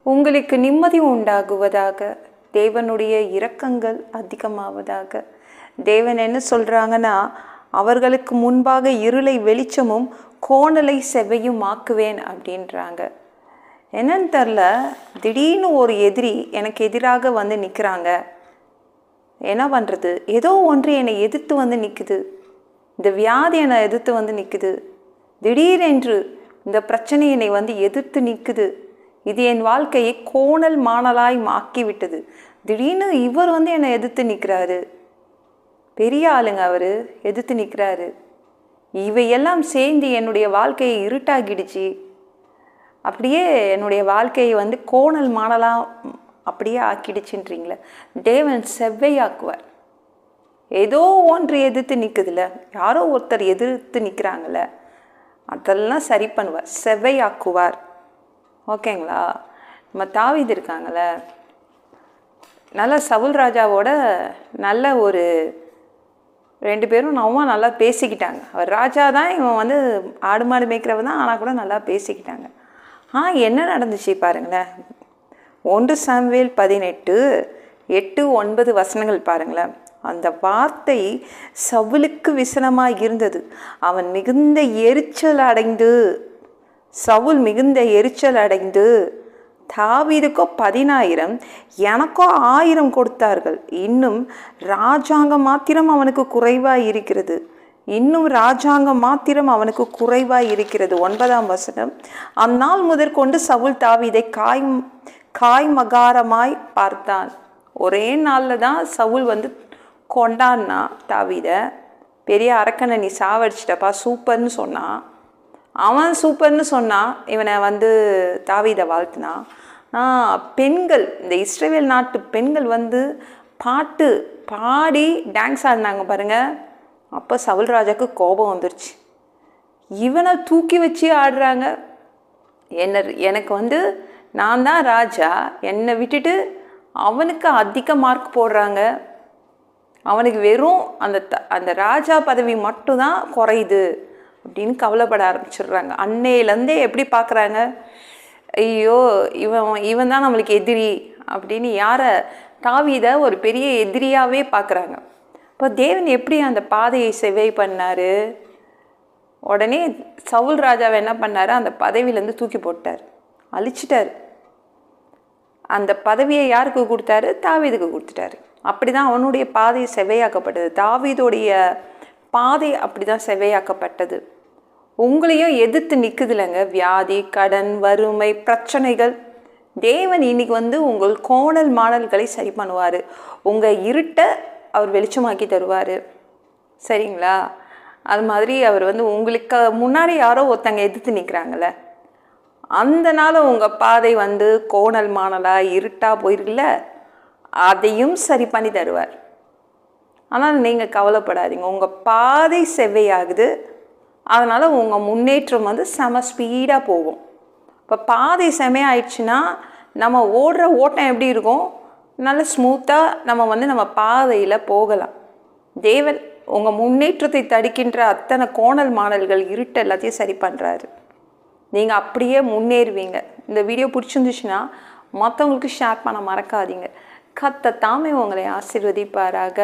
உங்களுக்கு நிம்மதி உண்டாகுவதாக. தேவனுடைய இரக்கங்கள் அதிகமாவதாக. தேவன் என்ன சொல்கிறாங்கன்னா, அவர்களுக்கு முன்பாக இருளை வெளிச்சமும் கோணலை செவ்வையும் ஆக்குவேன் அப்படின்றாங்க. என்னன்னு தெரில, திடீர்னு ஒரு எதிரி எனக்கு எதிராக வந்து நிற்கிறாங்க. என்ன பண்ணுறது? ஏதோ ஒன்று என்னை எதிர்த்து வந்து நிற்குது. இந்த வியாதி என்னை எதிர்த்து வந்து நிற்குது. திடீரென்று இந்த பிரச்சனை என்னை வந்து எதிர்த்து நிற்குது. இது என் வாழ்க்கையை கோணல் மாணலாய் ஆக்கிவிட்டது. திடீர்னு இவர் வந்து என்னை எதிர்த்து நிற்கிறாரு. பெரிய ஆளுங்க அவர், எதிர்த்து நிற்கிறாரு. இவையெல்லாம் சேர்ந்து என்னுடைய வாழ்க்கையை இருட்டாகிடுச்சு. அப்படியே என்னுடைய வாழ்க்கையை வந்து கோணல் மாணலாக அப்படியே ஆக்கிடுச்சுன்றீங்களே. தேவன் செவ்வையாக்குவார். ஏதோ ஒன்று எதிர்த்து நிற்குதுல்ல, யாரோ ஒருத்தர் எதிர்த்து நிற்கிறாங்கள, அதெல்லாம் சரி பண்ணுவார், செவ்வையாக்குவார். ஓகேங்களா? நம்ம தாவீது இருக்காங்கள, நல்லா சவுல் ராஜாவோட நல்ல ஒரு 2 பேரும் நல்லா பேசிக்கிட்டாங்க. அவர் ராஜா தான், இவன் வந்து ஆடு மாடு மேய்க்கிறவ தான், ஆனால் கூட நல்லா பேசிக்கிட்டாங்க. என்ன நடந்துச்சு பாருங்களேன். 1 சாமுவேல் 18:8-9 வசனங்கள் பாருங்களேன். அந்த வார்த்தை சவுலுக்கு விசனமாக இருந்தது. அவன் மிகுந்த எரிச்சல் அடைந்து, சவுல் மிகுந்த எரிச்சல் அடைந்து, தாவீதுக்கோ 10,000 எனக்கோ 1000 கொடுத்தார்கள். இன்னும் ராஜாங்கம் மாத்திரம் அவனுக்கு குறைவாக இருக்கிறது. இன்னும் ராஜாங்கம் மாத்திரம் அவனுக்கு குறைவாக இருக்கிறது. 9ஆம் வசனம். அந்நாள் முதற்கொண்டு சவுல் தாவீதை காய்மகாரமாய் பார்த்தான். ஒரே நாளில் தான் சவுல் வந்து கொண்டான்னா தாவீதை. பெரிய அரக்கனை நீ சாவடிச்சிட்டப்பா, சூப்பர்னு சொன்னான். அவன் சூப்பர்னு சொன்னான், இவனை வந்து தாவீதை வாழ்த்தினான். பெண்கள், இந்த இஸ்ரவேல் நாட்டு பெண்கள் வந்து பாட்டு பாடி டான்ஸ் ஆடினாங்க பாருங்க. அப்போ சவுல் ராஜாவுக்கு கோபம் வந்துருச்சு. இவனை தூக்கி வச்சு ஆடுறாங்க. எனக்கு வந்து நான் தான் ராஜா, என்னை விட்டுட்டு அவனுக்கு அதிக மார்க் போடுறாங்க. அவனுக்கு வெறும் அந்த ராஜா பதவி மட்டும்தான் குறையுது அப்படின்னு கவலைப்பட ஆரம்பிச்சிடுறாங்க. அன்னையிலேருந்தே எப்படி பார்க்குறாங்க, ஐயோ இவன் தான் நம்மளுக்கு எதிரி அப்படின்னு யாரை, தாவீதை ஒரு பெரிய எதிரியாகவே பார்க்குறாங்க. இப்போ தேவன் எப்படி அந்த பாதையை செவ்வை பண்ணார்? உடனே சவுல் ராஜாவை என்ன பண்ணார்? அந்த பதவியிலேருந்து தூக்கி போட்டார், அழிச்சிட்டார். அந்த பதவியை யாருக்கு கொடுத்தாரு? தாவீதுக்கு கொடுத்துட்டாரு. அப்படி தான் அவனுடைய பாதை செவ்வையாக்கப்பட்டது. தாவீதுடைய பாதை அப்படி தான் செவ்வையாக்கப்பட்டது. உங்களையும் எதிர்த்து நிற்குதுலங்க வியாதி, கடன், வறுமை, பிரச்சனைகள். தேவன் இன்னைக்கு வந்து உங்கள் கோணல் மாணல்களை சரி பண்ணுவார். உங்கள் இருட்டை அவர் வெளிச்சமாக்கி தருவார். சரிங்களா? அது மாதிரி அவர் வந்து உங்களுக்கு முன்னாடி யாரோ ஒருத்தங்க எதிர்த்து நிற்கிறாங்கள, அந்த நாள் உங்கள் பாதை வந்து கோணல் மாணலாக இருட்டாக போயிருக்குல்ல, அதையும் சரி பண்ணி தருவார். ஆனால் நீங்கள் கவலைப்படாதீங்க, உங்கள் பாதை செவ்வையாகுது. அதனால் உங்கள் முன்னேற்றம் வந்து செம ஸ்பீடாக போகும். இப்போ பாதை செமையாயிடுச்சுன்னா நம்ம ஓடுற ஓட்டம் எப்படி இருக்கும்? நல்ல ஸ்மூத்தாக நம்ம பாதையில் போகலாம். தேவன் உங்கள் முன்னேற்றத்தை தடுக்கின்ற அத்தனை கோணல் மாணல்கள், இருட்டு எல்லாத்தையும் சரி பண்ணுறாரு. நீங்கள் அப்படியே முன்னேறுவீங்க. இந்த வீடியோ பிடிச்சிருந்துச்சுன்னா மற்றவங்களுக்கு ஷேர் பண்ண மறக்காதீங்க. கர்த்தர் தாமே உங்களை ஆசீர்வதிப்பாராக.